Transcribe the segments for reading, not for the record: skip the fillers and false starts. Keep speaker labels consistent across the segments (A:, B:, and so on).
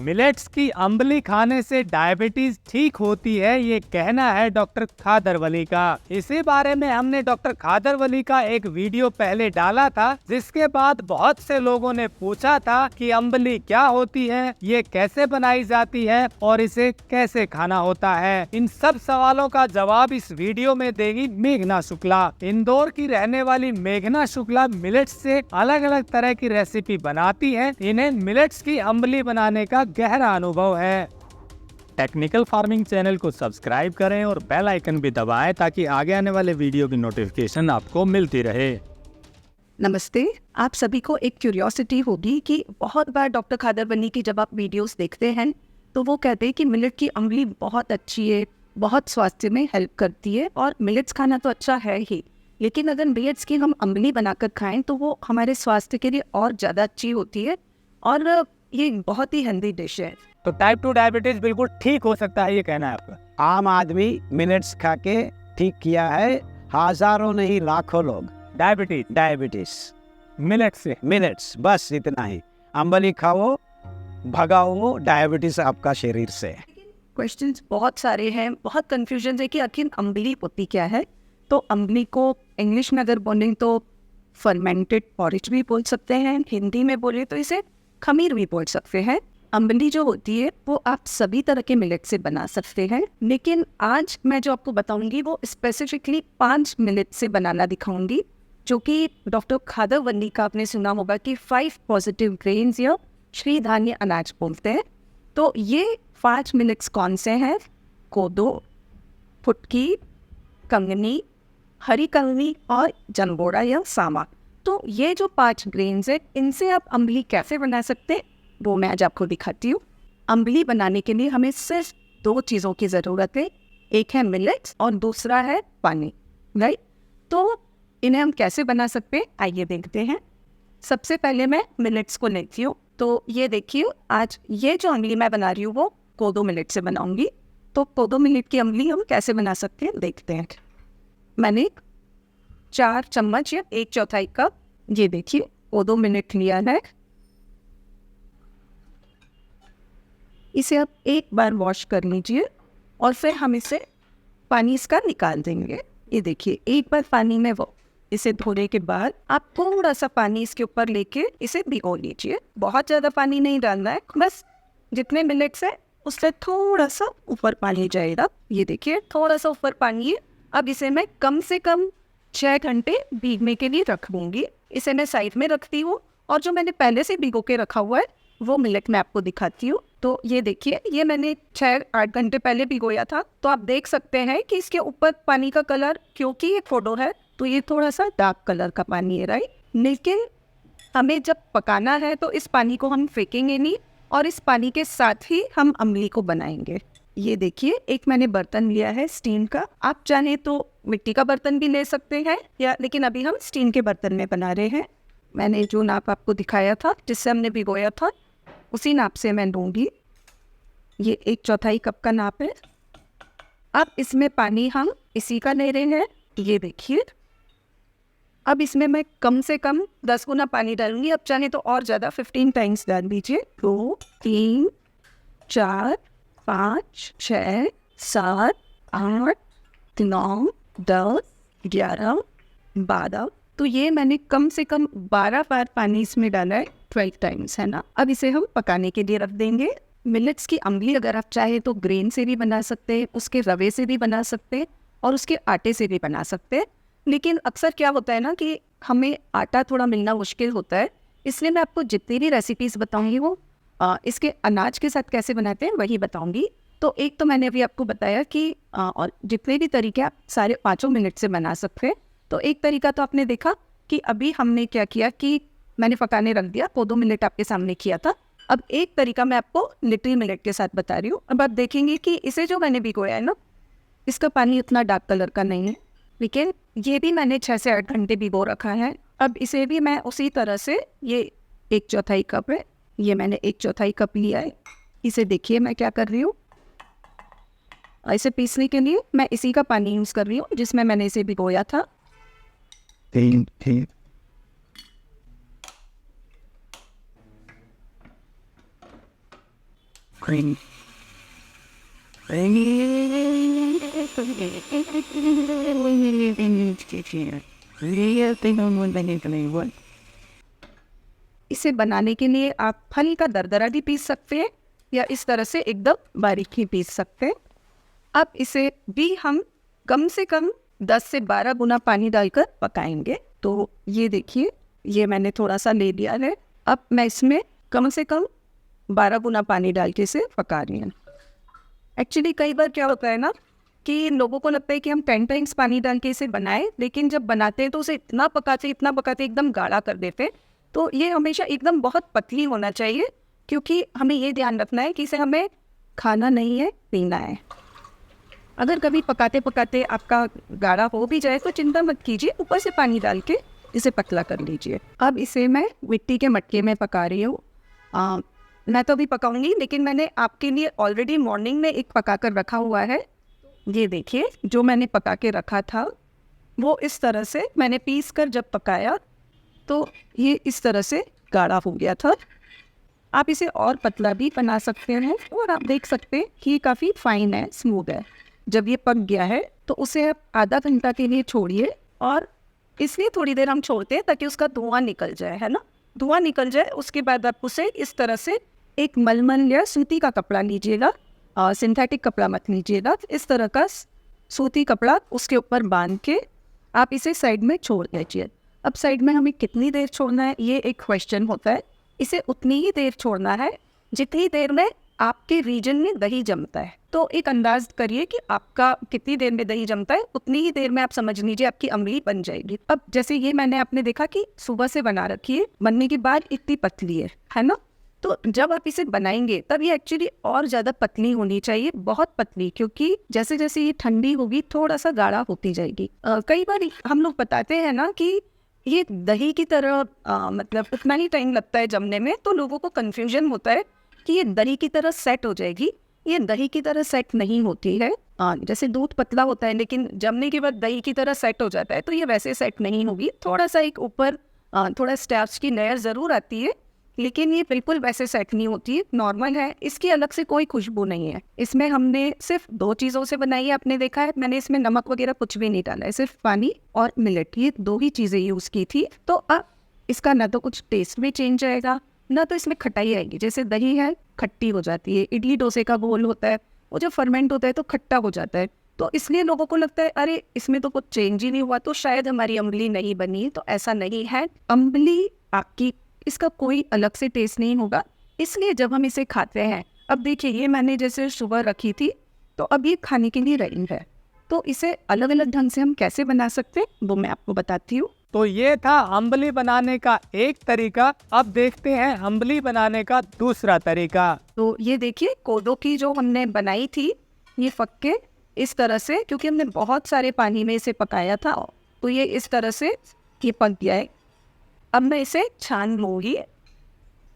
A: Millets की अम्बली खाने से डायबिटीज ठीक होती है, ये कहना है डॉक्टर खादर वली का। इसी बारे में हमने डॉक्टर खादर वली का एक वीडियो पहले डाला था, जिसके बाद बहुत से लोगों ने पूछा था कि अम्बली क्या होती है, ये कैसे बनाई जाती है और इसे कैसे खाना होता है। इन सब सवालों का जवाब इस वीडियो में देगी मेघना शुक्ला। इंदौर की रहने वाली मेघना शुक्ला मिलेट्स से अलग अलग तरह की रेसिपी बनाती है। इन्हें मिलेट्स की अम्बली बनाने का गहरा अनुभव है। टेक्निकल फार्मिंग चैनल को सब्सक्राइब करें और बेल आइकन भी दबाएं ताकि आगे आने वाले वीडियो की नोटिफिकेशन आपको मिलती रहे।
B: नमस्ते। आप सभी को एक क्यूरियोसिटी होगी कि बहुत बार डॉक्टर खादर वली की जब आप वीडियोस देखते हैं तो वो कहते हैं कि मिलेट की अम्बली बहुत अच्छी है, बहुत स्वास्थ्य में हेल्प करती है और मिलेट्स खाना तो अच्छा है ही, लेकिन अगर मिलेट्स की हम अम्बली बनाकर खाएं तो वो हमारे स्वास्थ्य के लिए और ज़्यादा अच्छी होती है और ये बहुत ही हेल्दी डिश है।
A: तो टाइप 2 डायबिटीज बिल्कुल ठीक हो सकता है, ये कहना है आपका।
C: आम आदमी मिलेट्स खा के ठीक किया है, हजारों नहीं लाखों लोग। डायबिटीज मिलेट्स बस इतना ही। अम्बली खाओ, भगाओ डायबिटीज आपका शरीर से।
B: क्वेश्चंस बहुत सारे हैं, बहुत कंफ्यूजन है कि आखिर अम्बली होती क्या है। तो अम्बली को इंग्लिश में अगर बोलें तो फर्मेंटेड पॉरेज भी बोल सकते हैं, हिंदी में बोले तो इसे खमीर भी बोल सकते हैं। अम्बली जो होती है वो आप सभी तरह के मिलेट से बना सकते हैं, लेकिन आज मैं जो आपको बताऊंगी वो स्पेसिफिकली 5 मिलेट से बनाना दिखाऊंगी, जो कि डॉक्टर खादर वली का आपने सुना होगा कि 5 पॉजिटिव ग्रेन्स या श्री धान्य अनाज बोलते हैं। तो ये 5 मिलेट्स कौन से हैं? कोदो, फुटकी, कंगनी, हरी कंगनी और जंबोड़ा या सामा। तो ये जो 5 ग्रेन्स है, इनसे आप अम्बली कैसे बना सकते हैं वो मैं आज आपको दिखाती हूँ। अम्बली बनाने के लिए हमें सिर्फ 2 चीज़ों की ज़रूरत है, एक है मिलेट्स और दूसरा है पानी, राइट। तो इन्हें हम कैसे बना सकते हैं आइए देखते हैं। सबसे पहले मैं मिलेट्स को लेती हूँ। तो ये देखिए, आज ये जो अम्बली मैं बना रही हूँ वो कोदो मिलेट से बनाऊंगी। तो कोदो मिलेट की अम्बली हम कैसे बना सकते हैं देखते हैं। मैंने 4 चम्मच या 1/4 कप ये देखिए कोदो मिलेट लिया है। इसे आप एक बार वॉश कर लीजिए और फिर हम इसे पानी इसका निकाल देंगे। ये देखिए, एक बार पानी में वो इसे धोने के बाद आप थोड़ा सा पानी इसके ऊपर लेके इसे भिगो लीजिए। बहुत ज़्यादा पानी नहीं डालना है, बस जितने मिनट्स है उससे थोड़ा सा ऊपर पानी जाएगा। ये देखिए थोड़ा सा ऊपर पानी है। अब इसे मैं कम से कम 6 घंटे भीगने के लिए रख दूँगी। इसे मैं साइड में रखती हूँ और जो मैंने पहले से भिगो के रखा हुआ है वो मिलेट मैं आपको दिखाती हूँ। तो ये देखिए, ये मैंने 6-8 घंटे पहले भिगोया था। तो आप देख सकते हैं कि इसके ऊपर पानी का कलर, क्योंकि ये कोदो है तो ये थोड़ा सा डार्क कलर का पानी है, राइट। लेकिन हमें जब पकाना है तो इस पानी को हम फेंकेंगे नहीं और इस पानी के साथ ही हम अम्बली को बनाएंगे। ये देखिए, एक मैंने बर्तन लिया है स्टील का। आप चाहे तो मिट्टी का बर्तन भी ले सकते हैं या, लेकिन अभी हम स्टील के बर्तन में बना रहे हैं। मैंने जो नाप आपको दिखाया था जिससे हमने भिगोया था उसी नाप से मैं लूँगी। ये 1/4 कप का नाप है। अब इसमें पानी हम इसी का ले रहे हैं। ये देखिए, अब इसमें मैं कम से कम 10 गुना पानी डालूंगी। अब चाहे तो और ज़्यादा 15 टाइम्स डाल दीजिए। 2, 3, 4, 5, 6, 7, 8, 9, 10, 11, 12। तो ये मैंने कम से कम 12 बार पानी इसमें डाला है, 12 टाइम्स, है ना। अब इसे हम पकाने के लिए रख देंगे। मिलेट्स की अम्बली अगर आप चाहे तो ग्रेन से भी बना सकते हैं, उसके रवे से भी बना सकते हैं और उसके आटे से भी बना सकते हैं। लेकिन अक्सर क्या होता है ना कि हमें आटा थोड़ा मिलना मुश्किल होता है, इसलिए मैं आपको जितनी भी रेसिपीज़ बताऊंगी वो इसके अनाज के साथ कैसे बनाते हैं वही बताऊंगी। तो एक तो मैंने अभी आपको बताया कि और जितने भी तरीके आप सारे 5 मिनट से बना सकते हैं। तो एक तरीका तो आपने देखा कि अभी हमने क्या किया कि मैंने पकाने रख दिया, कोदो मिलेट आपके सामने किया था। अब एक तरीका मैं आपको लिटिल मिलेट के साथ बता रही हूँ। अब आप देखेंगे कि इसे जो मैंने भिगोया है ना, इसका पानी उतना डार्क कलर का नहीं है, लेकिन ये भी मैंने 6 से 8 घंटे भिगो रखा है। अब इसे भी मैं उसी तरह से, ये 1/4 कप है, ये मैंने 1/4 कप लिया है। इसे देखिए मैं क्या कर रही हूँ, इसे पीसने के लिए मैं इसी का पानी यूज़ कर रही हूँ जिसमें मैंने इसे भिगोया था। इसे बनाने के लिए आप हल्का दरदरा भी पीस सकते हैं या इस तरह से एकदम बारीक ही पीस सकते हैं। अब इसे भी हम कम से कम 10 से 12 गुना पानी डालकर पकाएंगे। तो ये देखिए, ये मैंने थोड़ा सा ले लिया है। अब मैं इसमें कम से कम 12 गुना पानी डाल के इसे पका रही हूँ। एक्चुअली कई बार क्या होता है ना कि लोगों को लगता है कि हम 10 टाइम्स पानी डाल के इसे बनाएं, लेकिन जब बनाते हैं तो उसे इतना पकाते एकदम गाढ़ा कर देते हैं। तो ये हमेशा एकदम बहुत पतली होना चाहिए, क्योंकि हमें ये ध्यान रखना है कि इसे हमें खाना नहीं है, पीना है। अगर कभी पकाते पकाते आपका गाढ़ा हो भी जाए तो चिंता मत कीजिए, ऊपर से पानी डाल के इसे पतला कर लीजिए। अब इसे मैं मिट्टी के मटके में पका रही हूँ। मैं तो अभी पकाऊंगी, लेकिन मैंने आपके लिए ऑलरेडी मॉर्निंग में एक पका कर रखा हुआ है। ये देखिए, जो मैंने पका के रखा था वो इस तरह से मैंने पीस कर जब पकाया तो ये इस तरह से गाढ़ा हो गया था। आप इसे और पतला भी बना सकते हैं और आप देख सकते हैं कि ये काफ़ी फाइन है, स्मूथ है। जब ये पक गया है तो उसे आप आधा घंटा के लिए छोड़िए, और इसलिए थोड़ी देर हम छोड़ते हैं ताकि उसका धुआं निकल जाए, है ना। धुआं निकल जाए उसके बाद आप उसे इस तरह से एक मलमल या सूती का कपड़ा लीजिएगा, और सिंथेटिक कपड़ा मत लीजिएगा। इस तरह का सूती कपड़ा उसके ऊपर बांध के आप इसे साइड में छोड़ दीजिए। अब साइड में हमें कितनी देर छोड़ना है, ये एक क्वेश्चन होता है। इसे उतनी ही देर छोड़ना है जितनी देर में आपके रीजन में दही जमता है। तो एक अंदाज करिए कि आपका कितनी देर में दही जमता है, उतनी ही देर में आप समझ लीजिए आपकी अमली बन जाएगी। अब जैसे ये मैंने आपने देखा कि सुबह से बना रखी है, बनने के बाद इतनी पतली है ना। तो जब आप इसे बनाएंगे तब ये एक्चुअली और ज़्यादा पतली होनी चाहिए, बहुत पतली, क्योंकि जैसे जैसे ये ठंडी होगी थोड़ा सा गाढ़ा होती जाएगी। कई बार हम लोग बताते हैं ना कि ये दही की तरह मतलब उतना ही टाइम लगता है जमने में, तो लोगों को कन्फ्यूजन होता है कि ये दही की तरह सेट हो जाएगी। ये दही की तरह सेट नहीं होती है। जैसे दूध पतला होता है लेकिन जमने के बाद दही की तरह सेट हो जाता है, तो ये वैसे सेट नहीं होगी। थोड़ा सा एक ऊपर थोड़ा स्टार्च की लेयर ज़रूर आती है, लेकिन ये बिल्कुल वैसे सेट नहीं होती है, नॉर्मल है। इसकी अलग से कोई खुशबू नहीं है। इसमें हमने सिर्फ 2 चीज़ों से बनाई है, आपने देखा है। मैंने इसमें नमक वगैरह कुछ भी नहीं डाला है, सिर्फ पानी और मिलेट, ये 2 ही चीज़ें यूज़ की थी। तो अब इसका ना तो कुछ टेस्ट भी चेंज आएगा, ना तो इसमें खटाई आएगी। जैसे दही है खट्टी हो जाती है, इडली डोसे का घोल होता है वो जब फर्मेंट होता है तो खट्टा हो जाता है। तो इसलिए लोगों को लगता है अरे इसमें तो कुछ चेंज ही नहीं हुआ, तो शायद हमारी अम्बली नहीं बनी। तो ऐसा नहीं है, अम्बली आपकी इसका कोई अलग से टेस्ट नहीं होगा। इसलिए जब हम इसे खाते हैं, अब देखिए ये मैंने जैसे सुबह रखी थी तो अब ये खाने के लिए रेडी है। तो इसे अलग अलग ढंग से हम कैसे बना सकते हैं वो मैं आपको बताती हूँ।
A: तो ये था अम्बली बनाने का एक तरीका। अब देखते हैं अम्बली बनाने का दूसरा तरीका।
B: तो ये देखिए, कोदो की जो हमने बनाई थी ये पक के इस तरह से, क्योंकि हमने बहुत सारे पानी में इसे पकाया था, तो ये इस तरह से ये पक गया है। अब मैं इसे छान लूँगी,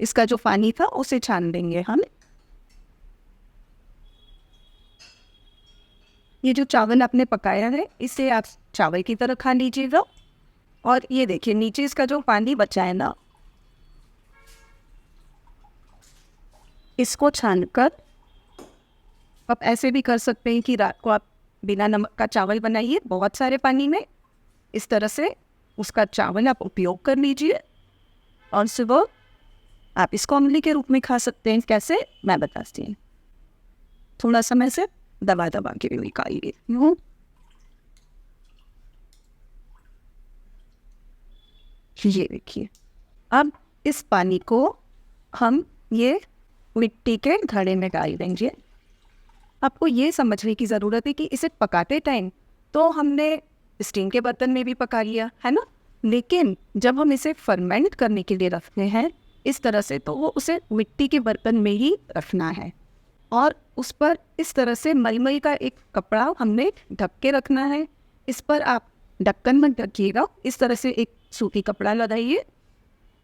B: इसका जो पानी था उसे छान देंगे हम। ये जो चावल आपने पकाया है इसे आप चावल की तरह खा लीजिएगा। और ये देखिए नीचे इसका जो पानी बचा है ना, इसको छानकर आप ऐसे भी कर सकते हैं कि रात को आप बिना नमक का चावल बनाइए बहुत सारे पानी में, इस तरह से उसका चावल आप उपयोग कर लीजिए, और सुबह आप इसको अम्बली के रूप में खा सकते हैं। कैसे, मैं बताती हूँ। थोड़ा समय से दबा दबा के भी निकालिए। ये देखिए, अब इस पानी को हम ये मिट्टी के घड़े में डाल देंगे। आपको ये समझने की ज़रूरत है कि इसे पकाते टाइम तो हमने स्टीम के बर्तन में भी पका लिया है ना, लेकिन जब हम इसे फर्मेंट करने के लिए रखते हैं इस तरह से, तो वो उसे मिट्टी के बर्तन में ही रखना है, और उस पर इस तरह से मलमल का एक कपड़ा हमने ढक के रखना है। इस पर आप ढक्कन मत ढकिएगा, इस तरह से एक सूती कपड़ा लगाइए।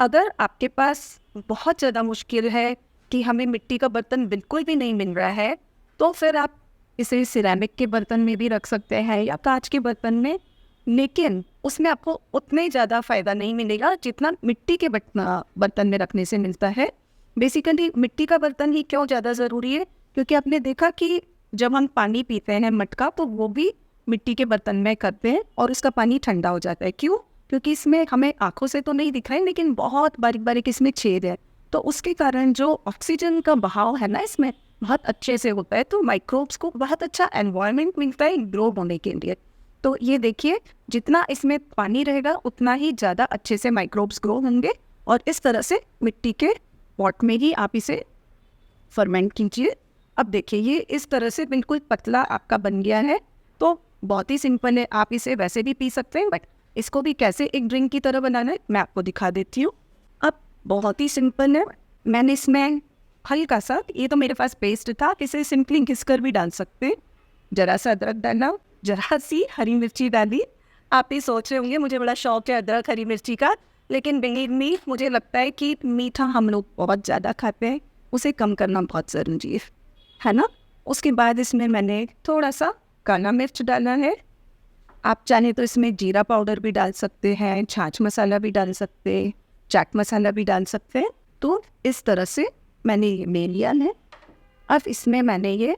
B: अगर आपके पास बहुत ज़्यादा मुश्किल है कि हमें मिट्टी का बर्तन बिल्कुल भी नहीं मिल रहा है, तो फिर आप इसे सिरेमिक के बर्तन में भी रख सकते हैं या कांच के बर्तन में, लेकिन उसमें आपको उतने ज़्यादा फ़ायदा नहीं मिलेगा जितना मिट्टी के बर्तन में रखने से मिलता है। बेसिकली मिट्टी का बर्तन ही क्यों ज़्यादा ज़रूरी है, क्योंकि आपने देखा कि जब हम पानी पीते हैं मटका तो वो भी मिट्टी के बर्तन में करते हैं और उसका पानी ठंडा हो जाता है। क्यों? क्योंकि इसमें हमें आंखों से तो नहीं दिख रहा है लेकिन बहुत बारीक बारीक इसमें छेद है, तो उसके कारण जो ऑक्सीजन का बहाव है ना इसमें बहुत अच्छे से होता है, तो माइक्रोब्स को बहुत अच्छा एनवायरनमेंट मिलता है ग्रो होने के लिए। तो ये देखिए जितना इसमें पानी रहेगा उतना ही ज़्यादा अच्छे से माइक्रोब्स ग्रो होंगे और इस तरह से मिट्टी के पॉट में ही आप इसे फर्मेंट कीजिए। अब देखिए ये इस तरह से बिल्कुल पतला आपका बन गया है, तो बहुत ही सिंपल है, आप इसे वैसे भी पी सकते हैं, बट इसको भी कैसे एक ड्रिंक की तरह बनाना है मैं आपको दिखा देती हूँ। अब बहुत ही सिंपल है, मैंने इसमें हल्का सा, ये तो मेरे पास पेस्ट था, इसे सिंपली घिस कर भी डाल सकते हैं, जरा सा अदरक डाला, जरा सी हरी मिर्ची डाली। आप ही सोच रहे होंगे मुझे बड़ा शौक है अदरक हरी मिर्ची का, लेकिन बिलीव मी मुझे लगता है कि मीठा हम लोग बहुत ज़्यादा खाते हैं, उसे कम करना बहुत ज़रूरी है ना। उसके बाद इसमें मैंने थोड़ा सा काला मिर्च डाला है, आप चाहें तो इसमें जीरा पाउडर भी डाल सकते हैं, छाछ मसाला भी डाल सकते हैं, चाट मसाला भी डाल सकते हैं। तो इस तरह से मैंने ये ले लिया है। अब इसमें मैंने ये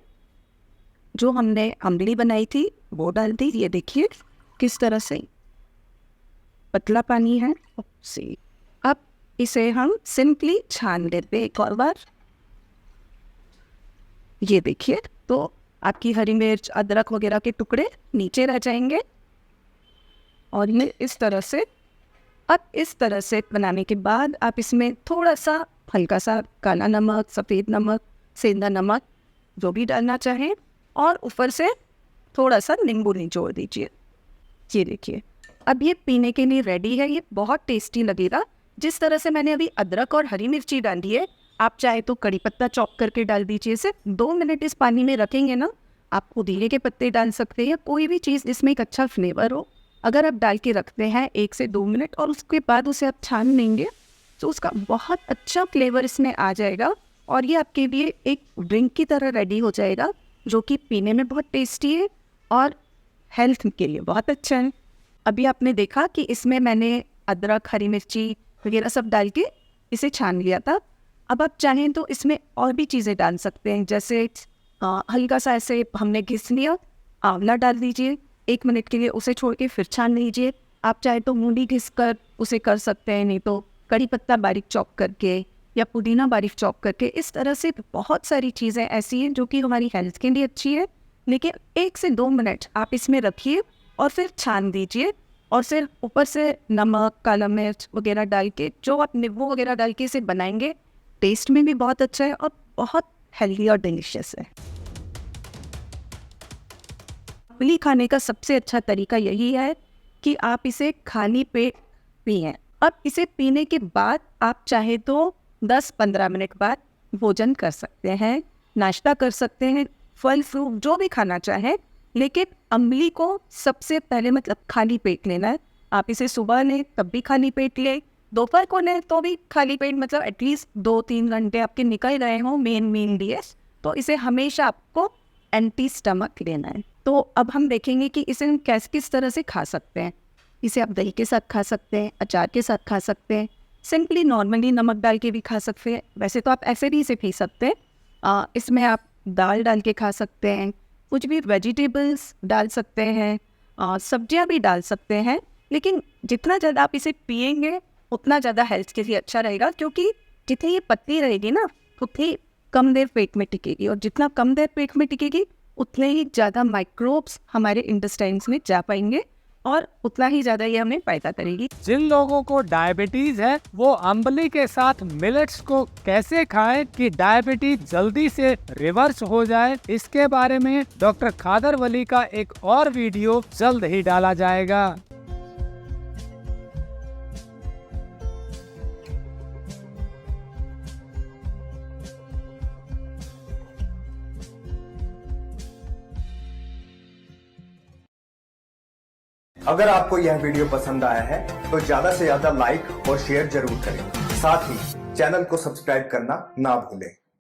B: जो हमने अम्बली बनाई थी वो डाल दी। ये देखिए किस तरह से पतला पानी है से। अब इसे हम सिंपली छान लेते हैं एक और बार। ये देखिए तो आपकी हरी मिर्च अदरक वगैरह के टुकड़े नीचे रह जाएंगे और ये इस तरह से। अब इस तरह से बनाने के बाद आप इसमें थोड़ा सा हल्का सा काला नमक, सफ़ेद नमक, सेंधा नमक जो भी डालना चाहें और ऊपर से थोड़ा सा नींबू निचोड़ दीजिए। ये देखिए अब ये पीने के लिए रेडी है। ये बहुत टेस्टी लगेगा। जिस तरह से मैंने अभी अदरक और हरी मिर्ची डाली है, आप चाहे तो कड़ी पत्ता चॉप करके डाल दीजिए। सिर्फ 2 मिनट इस पानी में रखेंगे ना, आप पुदीने के पत्ते डाल सकते हैं या कोई भी चीज़ जिसमें एक अच्छा फ्लेवर हो। अगर आप डाल के रखते हैं 1 से 2 मिनट और उसके बाद उसे आप छान लेंगे तो उसका बहुत अच्छा फ्लेवर इसमें आ जाएगा और ये आपके लिए एक ड्रिंक की तरह रेडी हो जाएगा, जो कि पीने में बहुत टेस्टी है और हेल्थ के लिए बहुत अच्छा है। अभी आपने देखा कि इसमें मैंने अदरक, हरी मिर्ची वगैरह सब डाल के इसे छान लिया था। अब आप चाहें तो इसमें और भी चीज़ें डाल सकते हैं, जैसे हल्का सा ऐसे हमने घिस लिया, आंवला डाल दीजिए 1 मिनट के लिए, उसे छोड़ के फिर छान लीजिए। आप चाहे तो मूली घिस कर उसे कर सकते हैं, नहीं तो कड़ी पत्ता बारीक चॉप करके या पुदीना बारीक चॉप करके। इस तरह से बहुत सारी चीज़ें ऐसी हैं जो कि हमारी हेल्थ के लिए अच्छी है। लेकिन 1 से 2 मिनट आप इसमें रखिए और फिर छान दीजिए और फिर ऊपर से नमक, काला मिर्च वगैरह डाल के, जो आप नींबू वगैरह डाल के इसे बनाएंगे, टेस्ट में भी बहुत अच्छा है और बहुत हेल्दी और डिलीशियस है। अम्बली खाने का सबसे अच्छा तरीका यही है कि आप इसे खाली पेट पिएं। अब इसे पीने के बाद आप चाहे तो 10-15 मिनट बाद भोजन कर सकते हैं, नाश्ता कर सकते हैं, फल फ्रूट जो भी खाना चाहें, लेकिन अम्बली को सबसे पहले मतलब खाली पेट लेना है। आप इसे सुबह लें तब भी खाली पेट लें, दोपहर को लें तो भी खाली पेट, मतलब एटलीस्ट 2-3 घंटे आपके निकल रहे हों मेन मील, तो इसे हमेशा आपको एम्प्टी स्टमक लेना है। तो अब हम देखेंगे कि इसे हम किस तरह से खा सकते हैं। इसे आप दही के साथ खा सकते हैं, अचार के साथ खा सकते हैं, सिंपली नॉर्मली नमक डाल के भी खा सकते हैं। वैसे तो आप ऐसे भी इसे पी सकते हैं। इसमें आप दाल डाल के खा सकते हैं, कुछ भी वेजिटेबल्स डाल सकते हैं, सब्जियां भी डाल सकते हैं। लेकिन जितना ज़्यादा आप इसे पिएंगे उतना ज़्यादा हेल्थ के लिए अच्छा रहेगा, क्योंकि जितनी ये पतली रहेगी ना उतनी कम देर पेट में टिकेगी, और जितना कम देर पेट में टिकेगी उतने ही ज़्यादा माइक्रोब्स हमारे इंटेस्टाइन्स में जा पाएंगे और उतना ही ज़्यादा ये हमें फायदा करेगी।
A: जिन लोगों को डायबिटीज है वो अम्बली के साथ मिलेट्स को कैसे खाएं कि डायबिटीज जल्दी से रिवर्स हो जाए, इसके बारे में डॉक्टर खादर वली का एक और वीडियो जल्द ही डाला जाएगा।
D: अगर आपको यह वीडियो पसंद आया है तो ज्यादा से ज्यादा लाइक और शेयर जरूर करें। साथ ही चैनल को सब्सक्राइब करना ना भूलें।